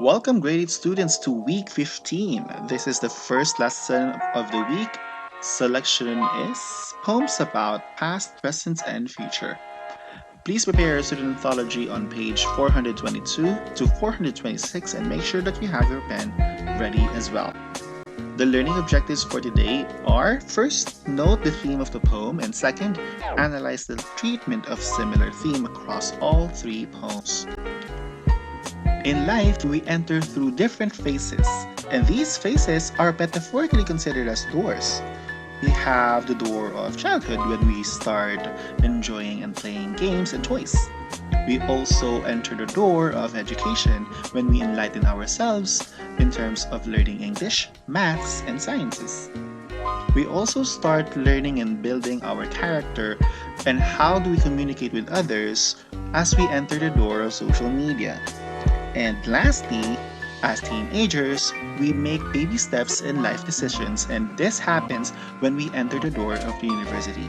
Welcome, graded students, to week 15. This is the first lesson of the week. Selection is Poems About Past, Present, and Future. Please prepare your student anthology on page 422 to 426 and make sure that you have your pen ready as well. The learning objectives for today are: first, note the theme of the poem, and second, analyze the treatment of similar theme across all three poems. In life, we enter through different phases, and these phases are metaphorically considered as doors. We have the door of childhood when we start enjoying and playing games and toys. We also enter the door of education when we enlighten ourselves in terms of learning English, maths, and sciences. We also start learning and building our character and how do we communicate with others as we enter the door of social media. And lastly, as teenagers, we make baby steps in life decisions, and this happens when we enter the door of the university.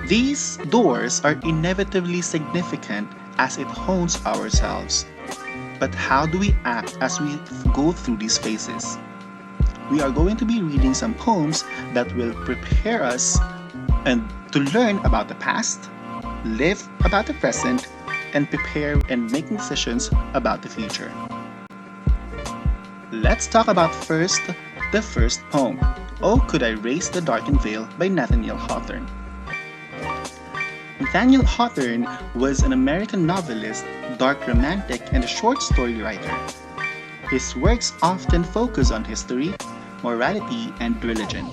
These doors are inevitably significant as it hones ourselves. But how do we act as we go through these phases? We are going to be reading some poems that will prepare us and to learn about the past, live about the present, and prepare and make decisions about the future. Let's talk about the first poem, Oh Could I Raise the Darkened Veil by Nathaniel Hawthorne. Nathaniel Hawthorne was an American novelist, dark romantic, and a short story writer. His works often focus on history, morality, and religion.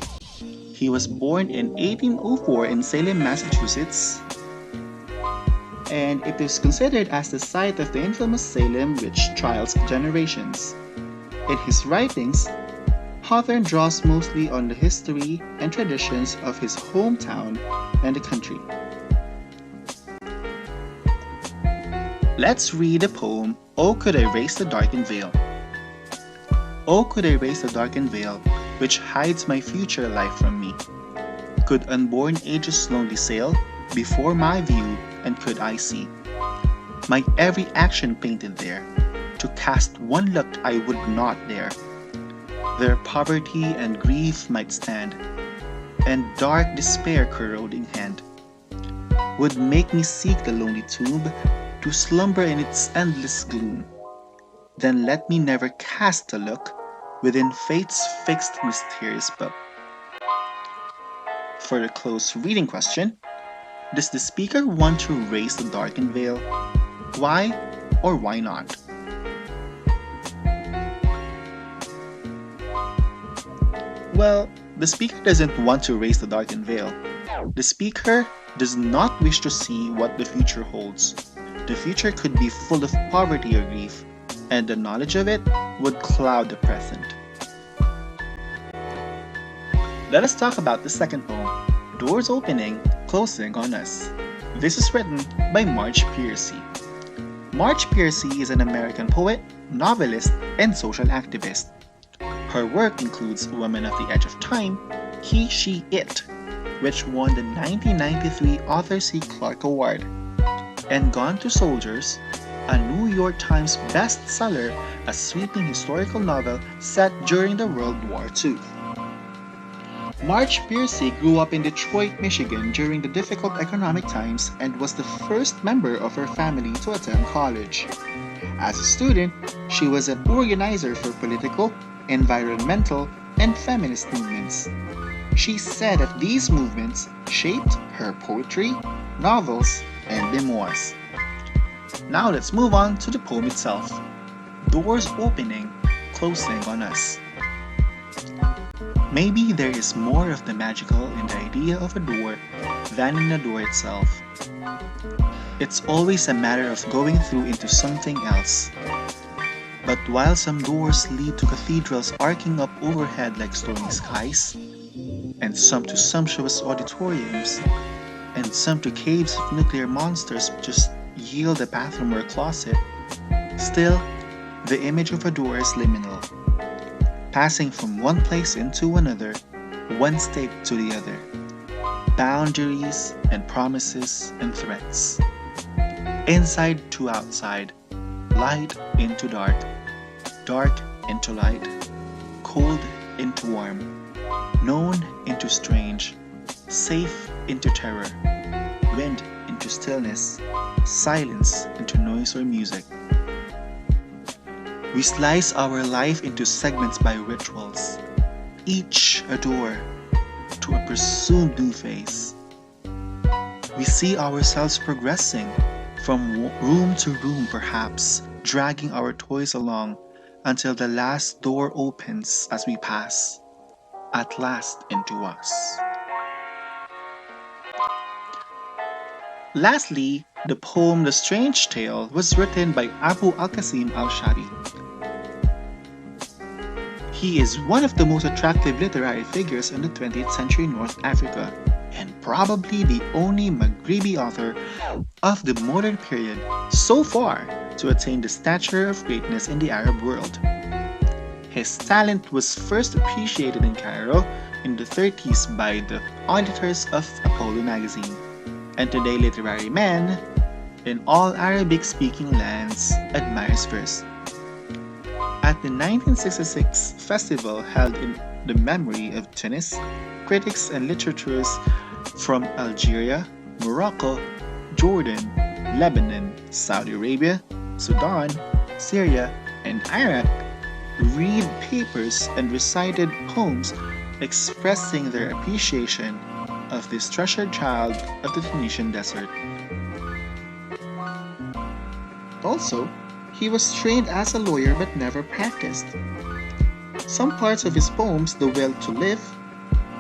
He was born in 1804 in Salem, Massachusetts, and it is considered as the site of the infamous Salem witch trials generations. In his writings, Hawthorne draws mostly on the history and traditions of his hometown and the country. Let's read the poem, Oh Could I Raise the Darkened Veil. Oh, could I raise the darkened veil which hides my future life from me? Could unborn ages slowly sail before my view, and could I see my every action painted there? To cast one look I would not dare. There poverty and grief might stand, and dark despair corroding hand would make me seek the lonely tomb, to slumber in its endless gloom. Then let me never cast a look within fate's fixed mysterious book. For the close reading question, does the speaker want to raise the darkened veil? Why or why not? Well, the speaker doesn't want to raise the darkened veil. The speaker does not wish to see what the future holds. The future could be full of poverty or grief, and the knowledge of it would cloud the present. Let us talk about the second poem, Doors Opening, Closing on Us. This is written by Marge Piercy. Marge Piercy is an American poet, novelist, and social activist. Her work includes Woman of the Edge of Time, He, She, It, which won the 1993 Arthur C. Clarke Award, and Gone to Soldiers, a New York Times bestseller, a sweeping historical novel set during the World War II. Marge Piercy grew up in Detroit, Michigan during the difficult economic times and was the first member of her family to attend college. As a student, she was an organizer for political, environmental, and feminist movements. She said that these movements shaped her poetry, novels, and memoirs. Now let's move on to the poem itself. Doors Opening, Closing on Us. Maybe there is more of the magical in the idea of a door than in the door itself. It's always a matter of going through into something else. But while some doors lead to cathedrals arcing up overhead like stormy skies, and some to sumptuous auditoriums, and some to caves of nuclear monsters just yield a bathroom or a closet, still, the image of a door is liminal, passing from one place into another, one state to the other, boundaries and promises and threats, inside to outside, light into dark, dark into light, cold into warm, known into strange, safe into terror, wind into stillness, silence into noise or music. We slice our life into segments by rituals, each a door to a presumed new phase. We see ourselves progressing from room to room, perhaps, dragging our toys along until the last door opens as we pass, at last into us. Lastly, the poem The Strange Tale was written by Abu al-Qasim al-Shari. He is one of the most attractive literary figures in the 20th century North Africa, and probably the only Maghribi author of the modern period so far to attain the stature of greatness in the Arab world. His talent was first appreciated in Cairo in the 30s by the auditors of Apollo magazine, and today literary men in all Arabic-speaking lands admire his verse. At the 1966 festival held in the memory of Tunis, critics and literateurs from Algeria, Morocco, Jordan, Lebanon, Saudi Arabia, Sudan, Syria, and Iraq read papers and recited poems expressing their appreciation of this treasured child of the Tunisian desert. Also, he was trained as a lawyer but never practiced. Some parts of his poems, The Will to Live,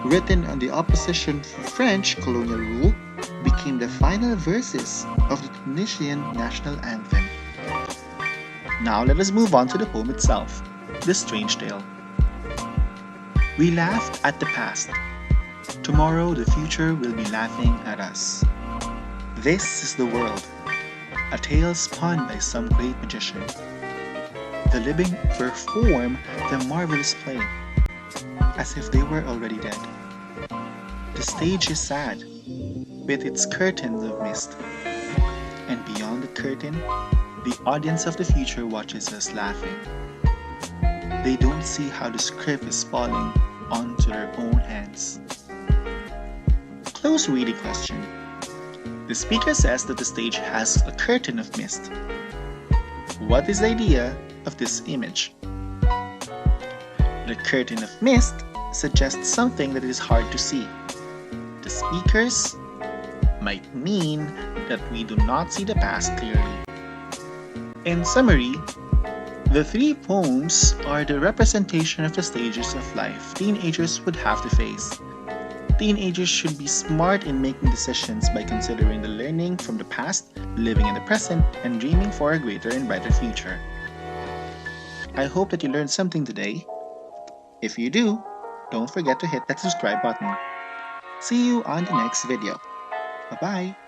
written on the opposition to French colonial rule, became the final verses of the Tunisian national anthem. Now let us move on to the poem itself, The Strange Tale. We laughed at the past. Tomorrow the future will be laughing at us. This is the world, a tale spun by some great magician. The living perform the marvelous play, as if they were already dead. The stage is sad, with its curtains of mist, and beyond the curtain, the audience of the future watches us laughing. They don't see how the script is falling onto their own hands. Close reading question. The speaker says that the stage has a curtain of mist. What is the idea of this image? The curtain of mist suggests something that is hard to see. The speakers might mean that we do not see the past clearly. In summary, the three poems are the representation of the stages of life teenagers would have to face. Teenagers should be smart in making decisions by considering the learning from the past, living in the present, and dreaming for a greater and brighter future. I hope that you learned something today. If you do, don't forget to hit that subscribe button. See you on the next video. Bye-bye.